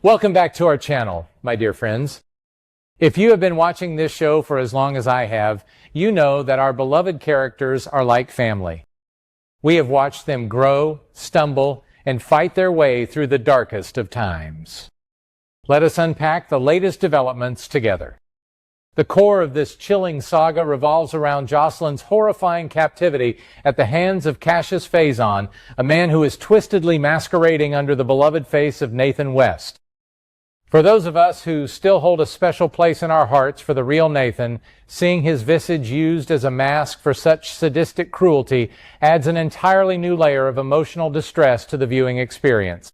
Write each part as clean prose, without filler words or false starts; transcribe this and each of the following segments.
Welcome back to our channel, my dear friends. If you have been watching this show for as long as I have, you know that our beloved characters are like family. We have watched them grow, stumble, and fight their way through the darkest of times. Let us unpack the latest developments together. The core of this chilling saga revolves around Jocelyn's horrifying captivity at the hands of Cassius, a man who is twistedly masquerading under the beloved face of Nathan West. For those of us who still hold a special place in our hearts for the real Nathan, seeing his visage used as a mask for such sadistic cruelty adds an entirely new layer of emotional distress to the viewing experience.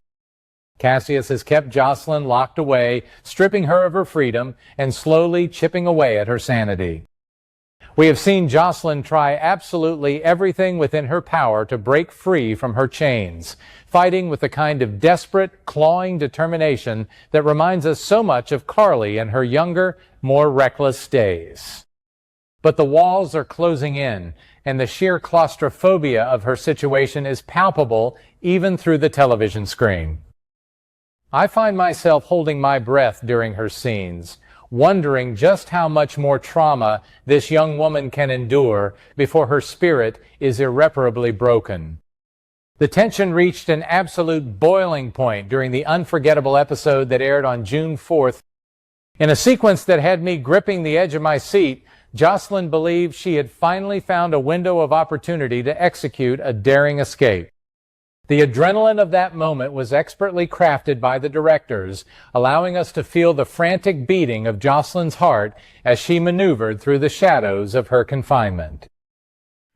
Cassius has kept Jocelyn locked away, stripping her of her freedom and slowly chipping away at her sanity. We have seen Jocelyn try absolutely everything within her power to break free from her chains, fighting with the kind of desperate, clawing determination that reminds us so much of Carly in her younger, more reckless days. But the walls are closing in, and the sheer claustrophobia of her situation is palpable even through the television screen. I find myself holding my breath during her scenes, wondering just how much more trauma this young woman can endure before her spirit is irreparably broken. The tension reached an absolute boiling point during the unforgettable episode that aired on June 4th. In a sequence that had me gripping the edge of my seat, Jocelyn believed she had finally found a window of opportunity to execute a daring escape. The adrenaline of that moment was expertly crafted by the directors, allowing us to feel the frantic beating of Jocelyn's heart as she maneuvered through the shadows of her confinement.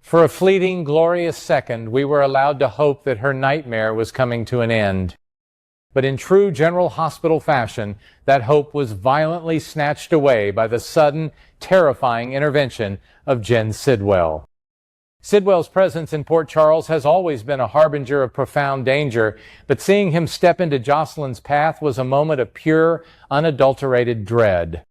For a fleeting, glorious second, we were allowed to hope that her nightmare was coming to an end. But in true General Hospital fashion, that hope was violently snatched away by the sudden, terrifying intervention of Jen Sidwell. Sidwell's presence in Port Charles has always been a harbinger of profound danger, but seeing him step into Jocelyn's path was a moment of pure, unadulterated dread.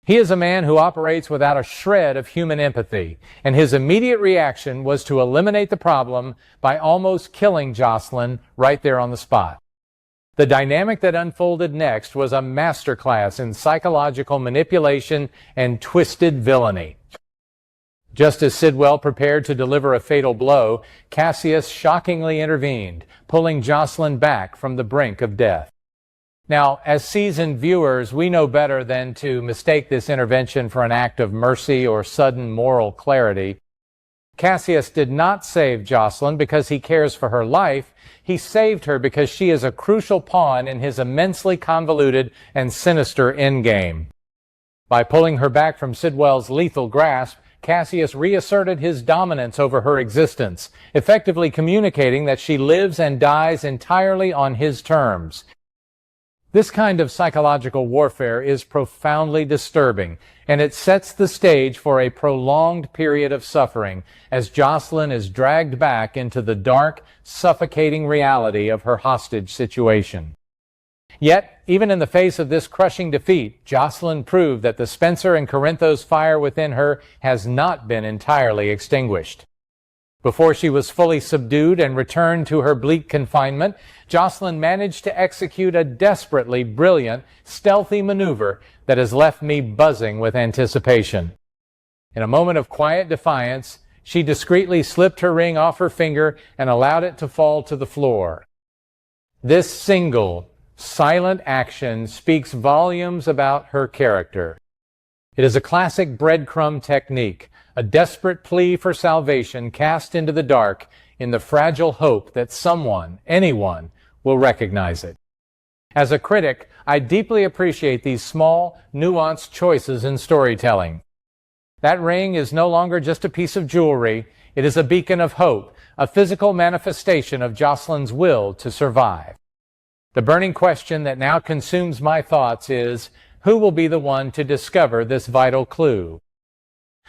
He is a man who operates without a shred of human empathy, and his immediate reaction was to eliminate the problem by almost killing Jocelyn right there on the spot. The dynamic that unfolded next was a masterclass in psychological manipulation and twisted villainy. Just as Sidwell prepared to deliver a fatal blow, Cassius shockingly intervened, pulling Jocelyn back from the brink of death. Now, as seasoned viewers, we know better than to mistake this intervention for an act of mercy or sudden moral clarity. Cassius did not save Jocelyn because he cares for her life. He saved her because she is a crucial pawn in his immensely convoluted and sinister endgame. By pulling her back from Sidwell's lethal grasp, Cassius reasserted his dominance over her existence, effectively communicating that she lives and dies entirely on his terms. This kind of psychological warfare is profoundly disturbing, and it sets the stage for a prolonged period of suffering as Jocelyn is dragged back into the dark, suffocating reality of her hostage situation. Yet, even in the face of this crushing defeat, Jocelyn proved that the Spencer and Corinthos fire within her has not been entirely extinguished. Before she was fully subdued and returned to her bleak confinement, Jocelyn managed to execute a desperately brilliant, stealthy maneuver that has left me buzzing with anticipation. In a moment of quiet defiance, she discreetly slipped her ring off her finger and allowed it to fall to the floor. This single, silent action speaks volumes about her character. It is a classic breadcrumb technique, a desperate plea for salvation cast into the dark in the fragile hope that someone, anyone, will recognize it. As a critic, I deeply appreciate these small, nuanced choices in storytelling. That ring is no longer just a piece of jewelry. It is a beacon of hope, a physical manifestation of Jocelyn's will to survive. The burning question that now consumes my thoughts is, who will be the one to discover this vital clue?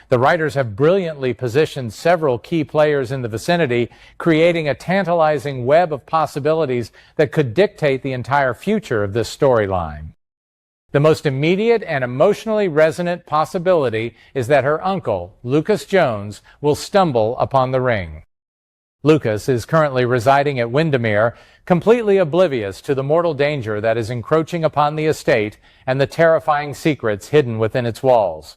The writers have brilliantly positioned several key players in the vicinity, creating a tantalizing web of possibilities that could dictate the entire future of this storyline. The most immediate and emotionally resonant possibility is that her uncle, Lucas Jones, will stumble upon the ring. Lucas is currently residing at Windermere, completely oblivious to the mortal danger that is encroaching upon the estate and the terrifying secrets hidden within its walls.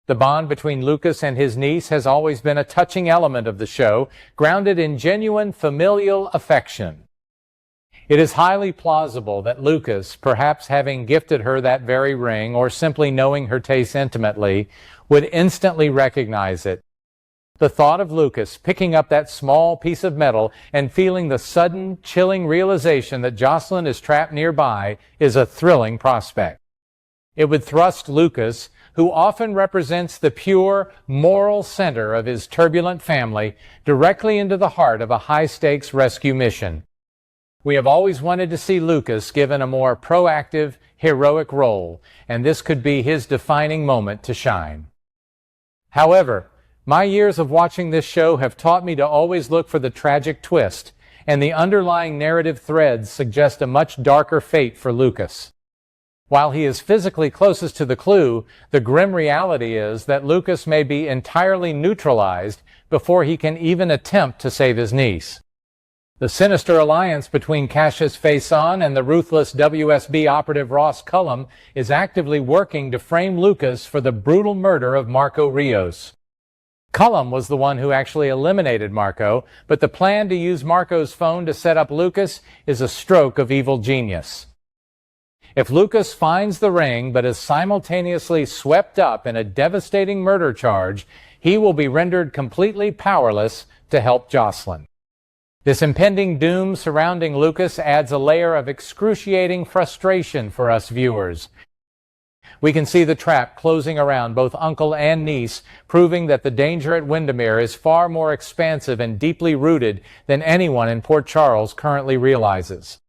The bond between Lucas and his niece has always been a touching element of the show, grounded in genuine familial affection. It is highly plausible that Lucas, perhaps having gifted her that very ring or simply knowing her tastes intimately, would instantly recognize it. The thought of Lucas picking up that small piece of metal and feeling the sudden, chilling realization that Jocelyn is trapped nearby is a thrilling prospect. It would thrust Lucas, who often represents the pure, moral center of his turbulent family, directly into the heart of a high-stakes rescue mission. We have always wanted to see Lucas given a more proactive, heroic role, and this could be his defining moment to shine. However, my years of watching this show have taught me to always look for the tragic twist, and the underlying narrative threads suggest a much darker fate for Lucas. While he is physically closest to the clue, the grim reality is that Lucas may be entirely neutralized before he can even attempt to save his niece. The sinister alliance between Cassius Faison and the ruthless WSB operative Ross Cullum is actively working to frame Lucas for the brutal murder of Marco Rios. Cullum was the one who actually eliminated Marco, but the plan to use Marco's phone to set up Lucas is a stroke of evil genius. If Lucas finds the ring but is simultaneously swept up in a devastating murder charge, he will be rendered completely powerless to help Jocelyn. This impending doom surrounding Lucas adds a layer of excruciating frustration for us viewers. We can see the trap closing around both uncle and niece, proving that the danger at Windermere is far more expansive and deeply rooted than anyone in Port Charles currently realizes.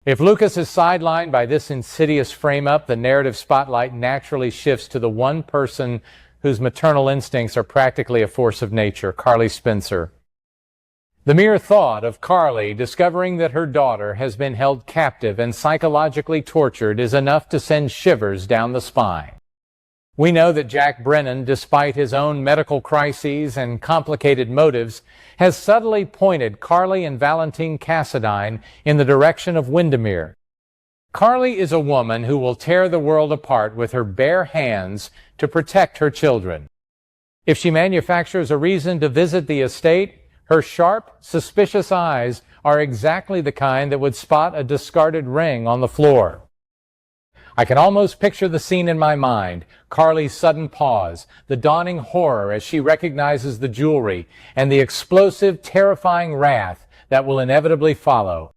If Lucas is sidelined by this insidious frame-up, the narrative spotlight naturally shifts to the one person whose maternal instincts are practically a force of nature, Carly Spencer. The mere thought of Carly discovering that her daughter has been held captive and psychologically tortured is enough to send shivers down the spine. We know that Jack Brennan, despite his own medical crises and complicated motives, has subtly pointed Carly and Valentine Cassadine in the direction of Windermere. Carly is a woman who will tear the world apart with her bare hands to protect her children. If she manufactures a reason to visit the estate, her sharp, suspicious eyes are exactly the kind that would spot a discarded ring on the floor. I can almost picture the scene in my mind, Carly's sudden pause, the dawning horror as she recognizes the jewelry, and the explosive, terrifying wrath that will inevitably follow.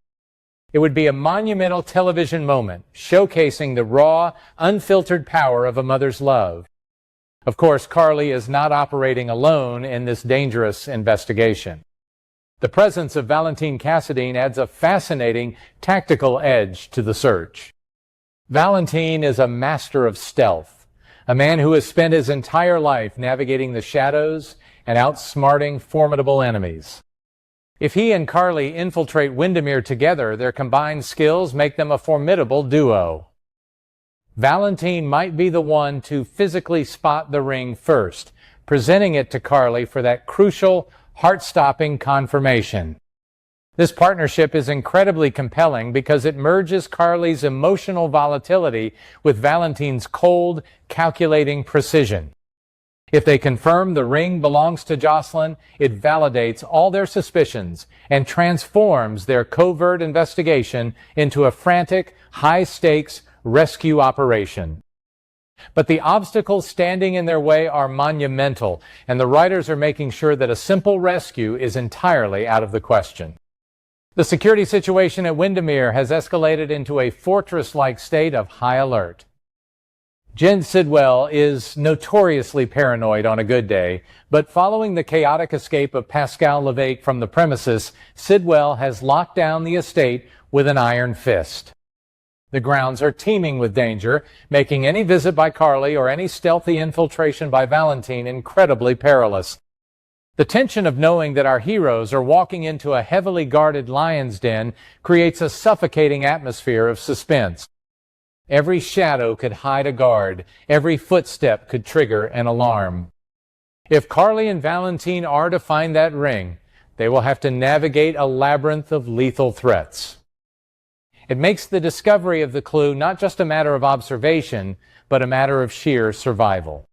It would be a monumental television moment, showcasing the raw, unfiltered power of a mother's love. Of course, Carly is not operating alone in this dangerous investigation. The presence of Valentine Cassadine adds a fascinating tactical edge to the search. Valentine is a master of stealth, a man who has spent his entire life navigating the shadows and outsmarting formidable enemies. If he and Carly infiltrate Windermere together, their combined skills make them a formidable duo. Valentine might be the one to physically spot the ring first, presenting it to Carly for that crucial, heart-stopping confirmation. This partnership is incredibly compelling because it merges Carly's emotional volatility with Valentine's cold, calculating precision. If they confirm the ring belongs to Jocelyn, it validates all their suspicions and transforms their covert investigation into a frantic, high-stakes rescue operation. But the obstacles standing in their way are monumental, and the writers are making sure that a simple rescue is entirely out of the question. The security situation at Windermere has escalated into a fortress-like state of high alert. Jen Sidwell is notoriously paranoid on a good day, but following the chaotic escape of Pascal Levesque from the premises, Sidwell has locked down the estate with an iron fist. The grounds are teeming with danger, making any visit by Carly or any stealthy infiltration by Valentine incredibly perilous. The tension of knowing that our heroes are walking into a heavily guarded lion's den creates a suffocating atmosphere of suspense. Every shadow could hide a guard. Every footstep could trigger an alarm. If Carly and Valentine are to find that ring, They will have to navigate a labyrinth of lethal threats. It makes the discovery of the clue not just a matter of observation, but a matter of sheer survival.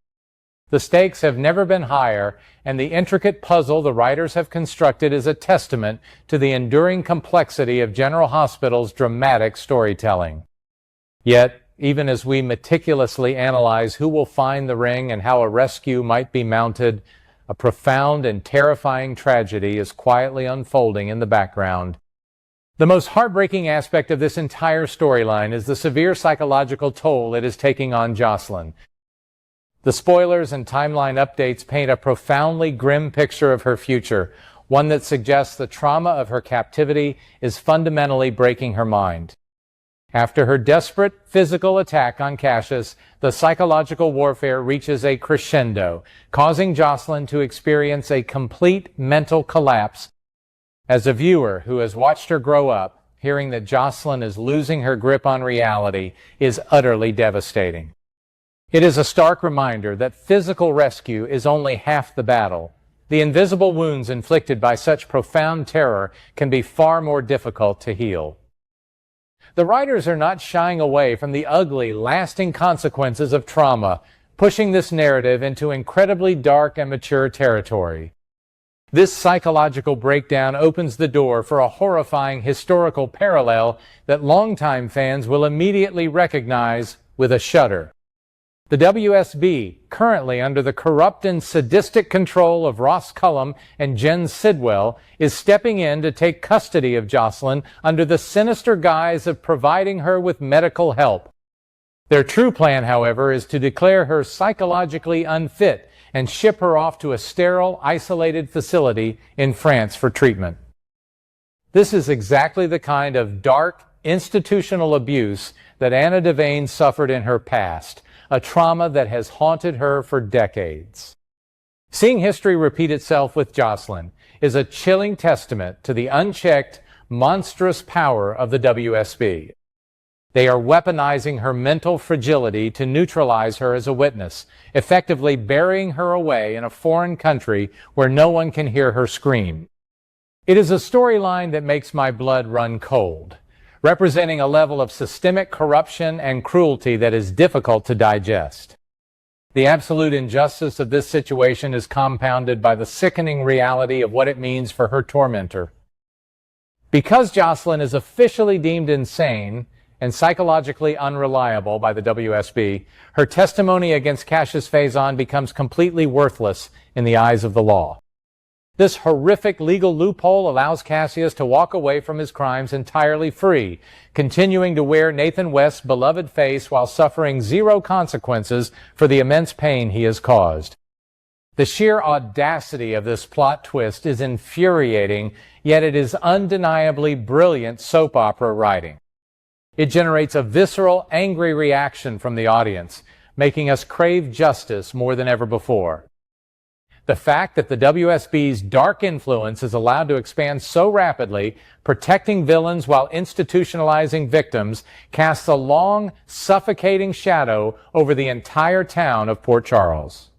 The stakes have never been higher, and the intricate puzzle the writers have constructed is a testament to the enduring complexity of General Hospital's dramatic storytelling. Yet, even as we meticulously analyze who will find the ring and how a rescue might be mounted, a profound and terrifying tragedy is quietly unfolding in the background. The most heartbreaking aspect of this entire storyline is the severe psychological toll it is taking on Jocelyn. The spoilers and timeline updates paint a profoundly grim picture of her future, one that suggests the trauma of her captivity is fundamentally breaking her mind. After her desperate physical attack on Cassius, the psychological warfare reaches a crescendo, causing Jocelyn to experience a complete mental collapse. As a viewer who has watched her grow up, hearing that Jocelyn is losing her grip on reality is utterly devastating. It is a stark reminder that physical rescue is only half the battle. The invisible wounds inflicted by such profound terror can be far more difficult to heal. The writers are not shying away from the ugly, lasting consequences of trauma, pushing this narrative into incredibly dark and mature territory. This psychological breakdown opens the door for a horrifying historical parallel that longtime fans will immediately recognize with a shudder. The WSB, currently under the corrupt and sadistic control of Ross Cullum and Jen Sidwell, is stepping in to take custody of Jocelyn under the sinister guise of providing her with medical help. Their true plan, however, is to declare her psychologically unfit and ship her off to a sterile, isolated facility in France for treatment. This is exactly the kind of dark, institutional abuse that Anna Devane suffered in her past, a trauma that has haunted her for decades. Seeing history repeat itself with Jocelyn is a chilling testament to the unchecked, monstrous power of the WSB. They are weaponizing her mental fragility to neutralize her as a witness, effectively burying her away in a foreign country where no one can hear her scream. It is a storyline that makes my blood run cold, representing a level of systemic corruption and cruelty that is difficult to digest. The absolute injustice of this situation is compounded by the sickening reality of what it means for her tormentor. Because Jocelyn is officially deemed insane and psychologically unreliable by the WSB, her testimony against Cassius Faison becomes completely worthless in the eyes of the law. This horrific legal loophole allows Cassius to walk away from his crimes entirely free, continuing to wear Nathan West's beloved face while suffering zero consequences for the immense pain he has caused. The sheer audacity of this plot twist is infuriating, yet it is undeniably brilliant soap opera writing. It generates a visceral, angry reaction from the audience, making us crave justice more than ever before. The fact that the WSB's dark influence is allowed to expand so rapidly, protecting villains while institutionalizing victims, casts a long, suffocating shadow over the entire town of Port Charles.